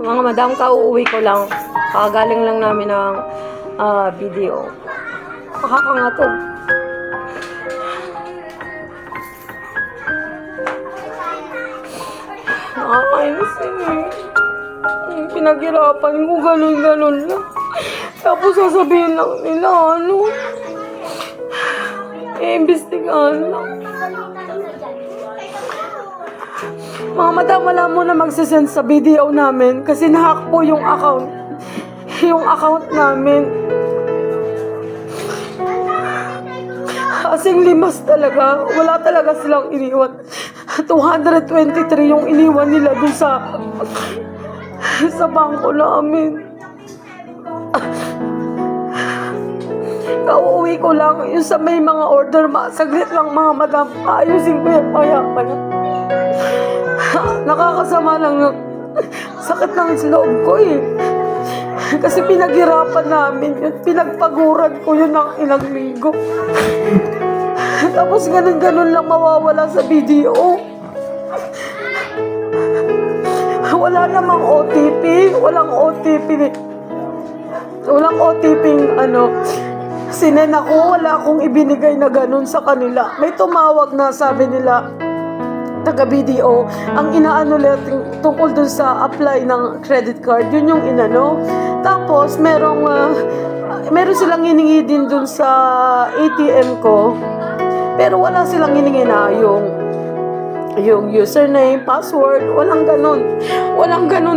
Mga madam, kauuwi ko lang. Kakagaling lang namin ng video. Nakakangatog. Nakakainis eh. Pinaghirapan ko, ganun-ganun lang. Tapos sasabihin lang nila, iimbestigahan lang. Mga madam, wala mo na magsisend sa video namin kasi nahack po yung account. Yung account namin. Kasing limas talaga. Wala talaga silang iniwan. 223 yung iniwan nila dun sa bangko namin. Kauuwi ko lang. Yung sa may mga order, saglit lang mga madam. Ayusin ko yan. Payapan. Nakakasama lang ng sakit ng loob ko eh. Kasi pinaghirapan namin yun. Pinagpaguran ko yun ng ilang linggo. Tapos ganun-ganun lang mawawala sa video. Wala namang OTP. Walang OTP. Walang OTP sinen ako. Wala akong ibinigay na ganun sa kanila. May tumawag na sabi nila, taga-BDO, ang inaano tungkol dun sa apply ng credit card, yun yung inano. Tapos, meron silang hiningi din dun sa ATM ko, pero wala silang hiningi na yung username, password, walang ganun. Walang ganun.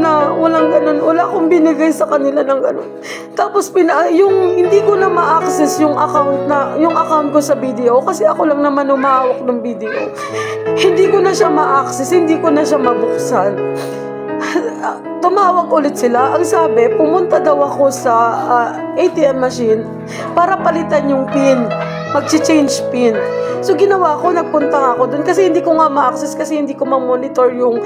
Wala akong binigay sa kanila ng ganun. Tapos yung hindi ko na ma-access yung account ko sa video kasi ako lang naman umahawak ng video. Hindi ko na siya ma-access, hindi ko na siya mabuksan. Tumawag ulit sila. Ang sabi, pumunta daw ako sa ATM machine para palitan yung PIN. Mag-change PIN. So, ginawa ko, nagpunta ako dun kasi hindi ko nga ma-access kasi hindi ko ma-monitor yung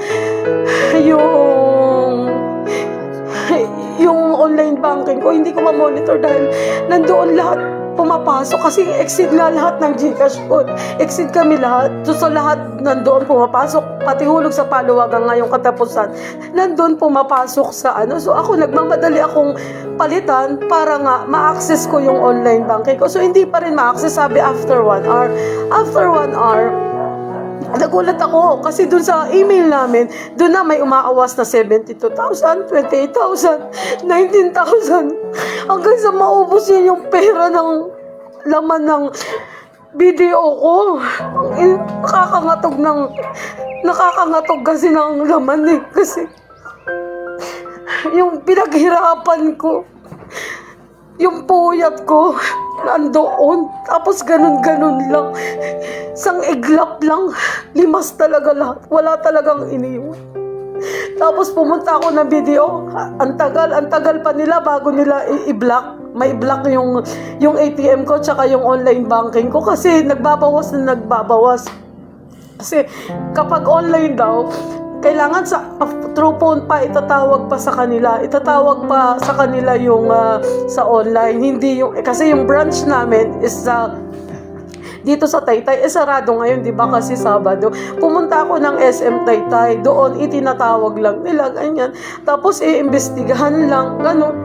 online banking ko. Hindi ko ma-monitor dahil nandoon lahat pumapasok kasi exceed nga lahat ng GCash ko. Exceed kami lahat. So, sa lahat nandoon pumapasok. Pati hulog sa paluwagan nga yung katapusan. Nandoon pumapasok sa So, ako nagmamadali akong palitan para nga ma-access ko yung online banking ko. So, hindi pa rin ma-access. Sabi after 1 hour. After 1 hour, nagulat ako kasi dun sa email namin, dun na may umaawas na 72,000, 28,000, 19,000. Hanggang sa maubos yun yung pera ng laman ng video ko. Nakakagatog kasi ng laman eh. Kasi yung pinaghirapan ko, yung puyat ko, nandoon. Tapos ganun-ganun lang. Isang iglap lang. Limas talaga lahat. Wala talagang iniwan. Tapos pumunta ako ng video. Ang tagal pa nila bago nila i-block. May block yung ATM ko tsaka yung online banking ko kasi nagbabawas. Kasi kapag online daw, kailangan through phone pa itatawag pa sa kanila yung sa online, hindi kasi yung branch namin is dito sa Taytay, sarado ngayon, di ba, kasi Sabado. Pumunta ako ng SM Taytay, doon itinatawag lang nila, ganyan. Tapos iimbestigahan lang, gano'n.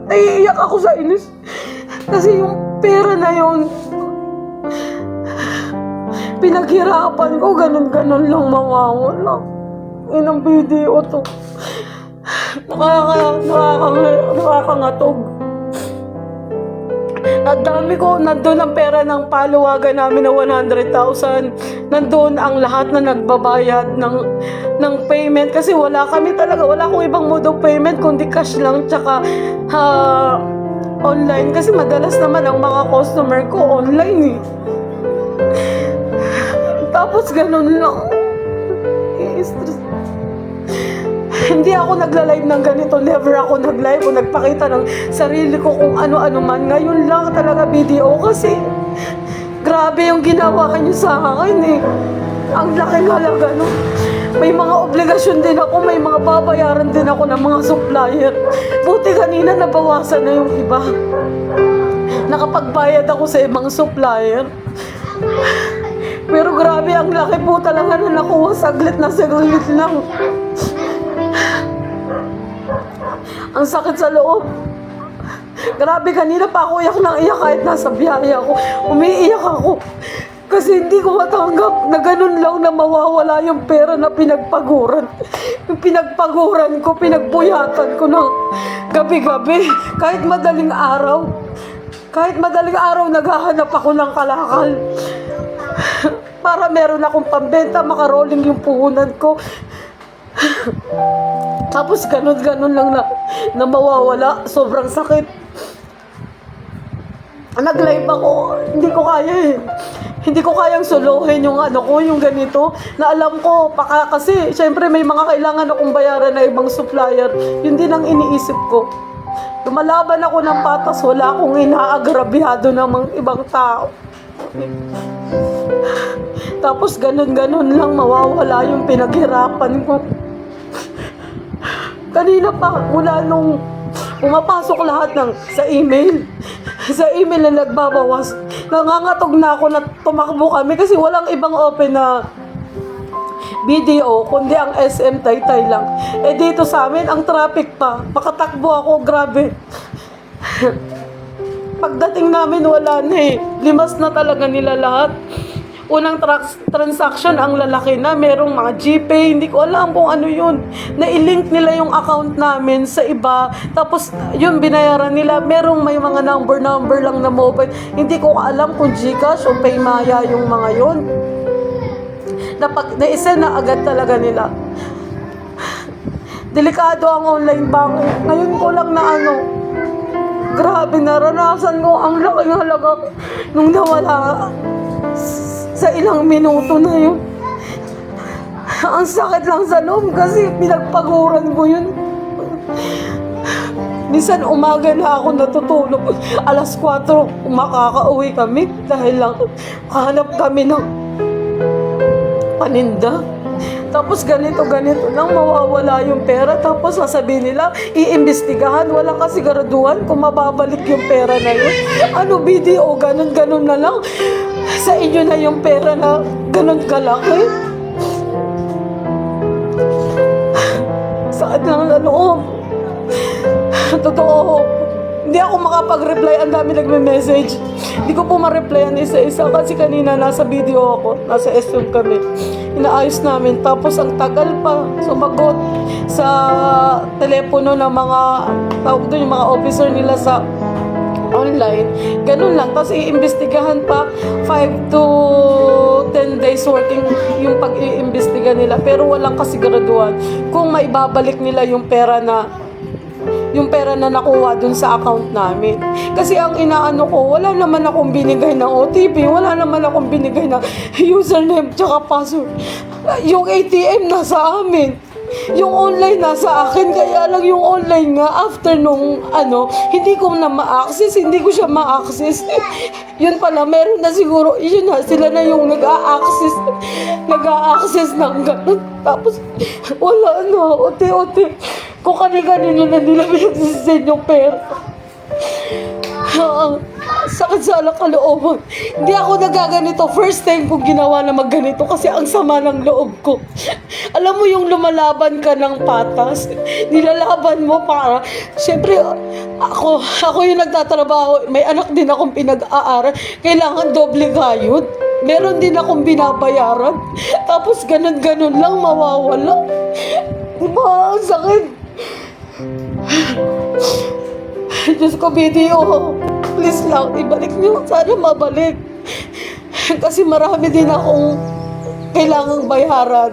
Naiiyak ako sa inis. Kasi yung pera na yun, pinaghirapan ko, ganun-ganun lang mawawala. Inang video to. Nakakangatog. At dami ko, nandun ang pera ng paluwagan namin na 100,000. Nandun ang lahat na nagbabayad ng payment. Kasi wala akong ibang mode of payment, kundi cash lang, tsaka online. Kasi madalas naman ang mga customer ko online eh. Tapos ganun lang. I-stress. Hindi ako nagla-live ng ganito. Never ako nag-live o nagpakita ng sarili ko kung ano-ano man. Ngayon lang talaga video kasi grabe yung ginawa niyo sa akin eh. Ang laking halaga, no? May mga obligasyon din ako. May mga babayaran din ako ng mga supplier. Buti kanina nabawasan na yung iba. Nakapagbayad ako sa ibang supplier. Pero grabe, ang laki po talaga na nakuha. Saglit lang. Ang sakit sa loob. Grabe, kanina pa ako iyak ng iyak kahit nasa biyahe ako. Umiiyak ako. Kasi hindi ko matanggap na ganun lang na mawawala yung pera na pinagpaguran. Yung pinagpaguran ko, pinagbuyatan ko ng gabi-gabi. Kahit madaling araw, naghahanap ako ng kalakal. Para meron akong pambenta, makarolling yung puhunan ko. Tapos ganun lang na mawawala. Sobrang sakit. Nag-live ako. Hindi ko kaya eh. Hindi ko kayang solohin yung yung ganito. Na alam ko, kasi syempre may mga kailangan akong bayaran na ibang supplier. Yun din ang iniisip ko. Lumalaban ako ng patas, wala akong inaagrabihado ng mga ibang tao. Tapos ganun lang mawawala yung pinaghirapan ko. Kanina pa, mula nung pumapasok lahat sa email na nagbabawas, nangangatog na ako na tumakbo kami kasi walang ibang open na video, kundi ang SM Taytay lang. Dito sa amin, ang traffic pa. Makatakbo ako, grabe. Pagdating namin, wala na eh. Limas na talaga nila lahat. Unang transaction, ang lalaki na, merong mga GPay, hindi ko alam kung ano yun. Na-link nila yung account namin sa iba, tapos yun, binayaran nila. Merong may mga number lang na mobile. Hindi ko alam kung GCash o Paymaya yung mga yun. Na-isend na agad talaga nila. Delikado ang online banking. Ngayon ko lang na grabe, naranasan ko ang laking halaga nung nawala sa ilang minuto na yun. Ang sakit lang sa loob kasi pinagpaguran ko yun. Minsan umaga na ako natutulog. 4:00 makakauwi kami dahil lang kahanap kami ng paninda. Tapos ganito lang mawawala yung pera. Tapos sasabihin nila, iimbestigahan. Walang kasiguraduhan kung mababalik yung pera na yun. Video, ganun na lang. Sa inyo na yung pera na ganun kalaki. Sakit lang na loob. Totoo. Hindi ako makapag-reply. Ang dami nagme-message. Hindi ko po ma-replyan isa-isa kasi kanina nasa video ako. Nasa SM kami. Inaayos namin. Tapos ang tagal pa sumagot sa telepono ng mga tawag doon, yung mga officer nila sa online. Ganun lang. Tapos iimbestigahan pa 5 to 10 days working yung pag-iimbestiga nila. Pero walang kasiguraduhan kung maibabalik nila yung pera na nakuha dun sa account namin. Kasi ang inaano ko, wala naman akong binigay ng OTP, wala naman akong binigay ng username tsaka password. Yung ATM nasa amin. Yung online nasa akin, kaya lang yung online nga, after nung hindi ko na ma-access, hindi ko siya ma-access. Yun pala, meron na siguro, yun na, sila na yung nag-a-access ng ganun. Tapos, wala na, ote-ote. Kung kanino na nila pinagsisend yung pera. Sakit sa kalooban. Hindi ako nagaganito. First time kong ginawa na magganito kasi ang sama ng loob ko. Alam mo yung lumalaban ka ng patas, nilalaban mo para, syempre, ako yung nagtatrabaho, may anak din akong pinag-aaral, kailangan doble gayod. Meron din akong binabayaran. Tapos ganun lang mawawala. Diba? Ang sakit. Diyos ko, video. Please lang, ibalik niyo. Sana mabalik. Kasi marami din akong kailangang bayaran.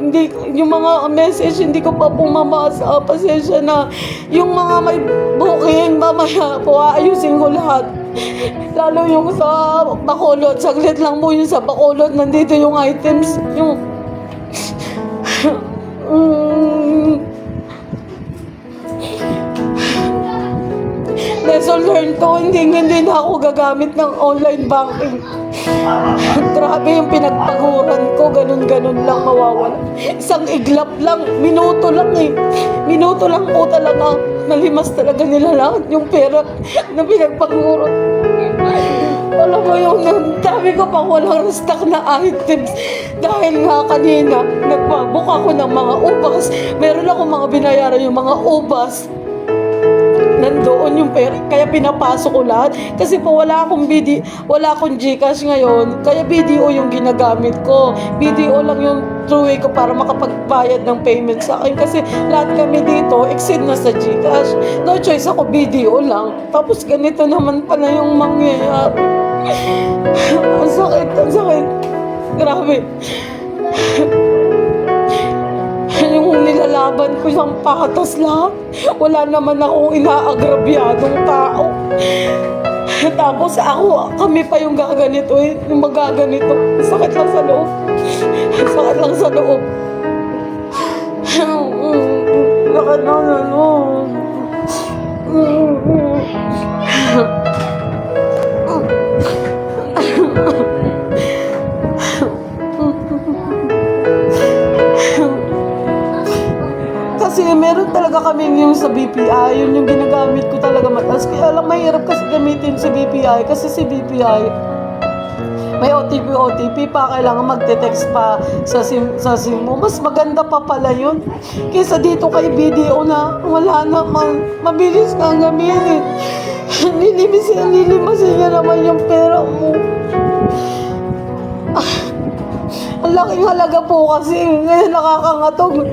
Hindi, yung mga message hindi ko pa pumamasa. Pasensya na. Yung mga may booking, mamaya po ayusin ko lahat. Lalo yung sa Bacolod, saglit lang mo yung sa Bacolod, nandito yung items, yung lesson learned ko, hindi na ako gagamit ng online banking. Grabe yung pinagpaguran ko, ganun lang mawawala. Isang iglap lang, minuto lang po talaga. nalimas talaga nila lahat yung pera na pinagpangurot. Alam mo yung dami ko pang walang restock na items dahil nga kanina nagpabook ako ng mga ubas. Meron ako mga binayaran yung mga ubas. Nandoon yung pera, kaya pinapasok ko lahat. Kasi po wala akong GCash ngayon, kaya BDO yung ginagamit ko. BDO lang yung true way ko para makapagbayad ng payment sa akin. Kasi lahat kami dito, exceed na sa GCash. No choice ako, BDO lang. Tapos ganito naman pala yung mangyayari. Ang sakit, ang sakit. Grabe. Yung nilalaban ko siyang patas lahat. Wala naman akong inaagrabyadong tao. Tapos kami pa yung gaganito, yung magaganito. Sakit lang sa loob. Sakit lang sa loob. Sakit lang sa loob. Kasi meron talaga kaming yung sa BPI, yun yung ginagamit ko talaga mataas. Kaya lang mahirap kasi gamitin si BPI kasi si BPI may OTP pa, kailangan magte-text pa sa SIM mo. Mas maganda pa pala yun kaysa dito kay BDO na wala na, mabilis nga gamitin. Nilimasin niya naman yung pera mo. Ang laking halaga po kasi ngayon nakakangatog.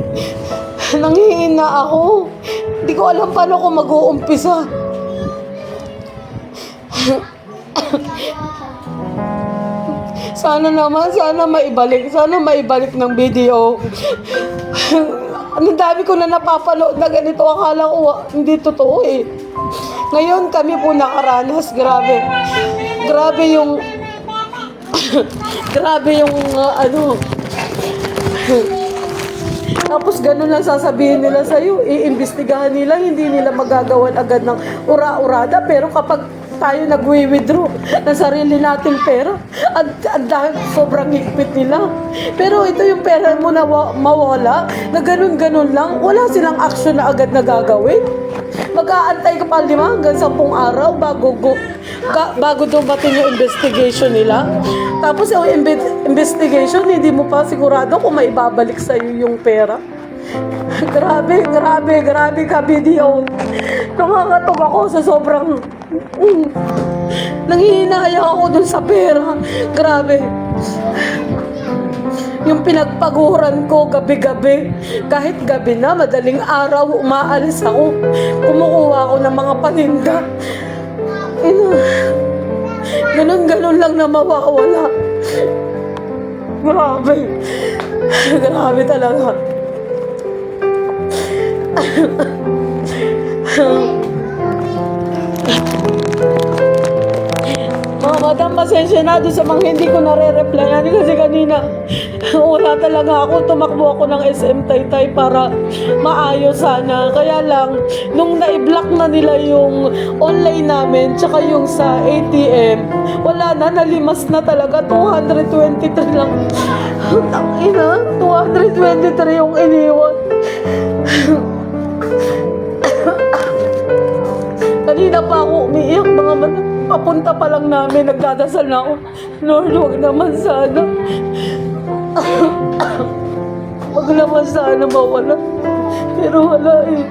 Nanghihina ako. Hindi ko alam paano ko mag-uumpisa. Sana maibalik ng video. Ang dami ko na napapanood na ganito. Akala ko hindi totoo eh. Ngayon kami po nakaranas. Grabe yung tapos ganun lang sasabihin nila sa'yo, iimbestigahan nila, hindi nila magagawan agad ng ura-urada. Pero kapag tayo nag-withdraw ng sarili nating pera, dahil sobrang higpit nila. Pero ito yung pera mo na mawala, na ganun-ganun lang, wala silang action na agad na gagawin. Mag-aantay ka pa 5 hanggang 10 araw bago dumating yung investigation nila. Tapos yung investigation, hindi mo pa sigurado kung maibabalik sa'yo yung pera. Grabe ka, BDO. Nangangatog ako sa sobrang... Nanghihinayang ako dun sa pera. Grabe. Yung pinagpaguran ko gabi-gabi, kahit gabi na, madaling araw, umaalis ako. Kumukuha ako ng mga paninda. Ganun lang na mawawala. Grabe talaga. Mga madam, pasensya na doon sa mga hindi ko nare-replyan kasi kanina wala talaga ako. Tumakbo ako ng SM Taytay para maayos sana. Kaya lang, nung na-block na nila yung online namin tsaka yung sa ATM, wala na, nalimas na talaga. 223 lang. Tangina, 223 yung iniwan. Kanina pa ako umiiyak, mga madam. Papunta pa lang namin, nagdadasal na ako. Lord, huwag naman sana. Huwag naman sana mawala. Pero wala eh.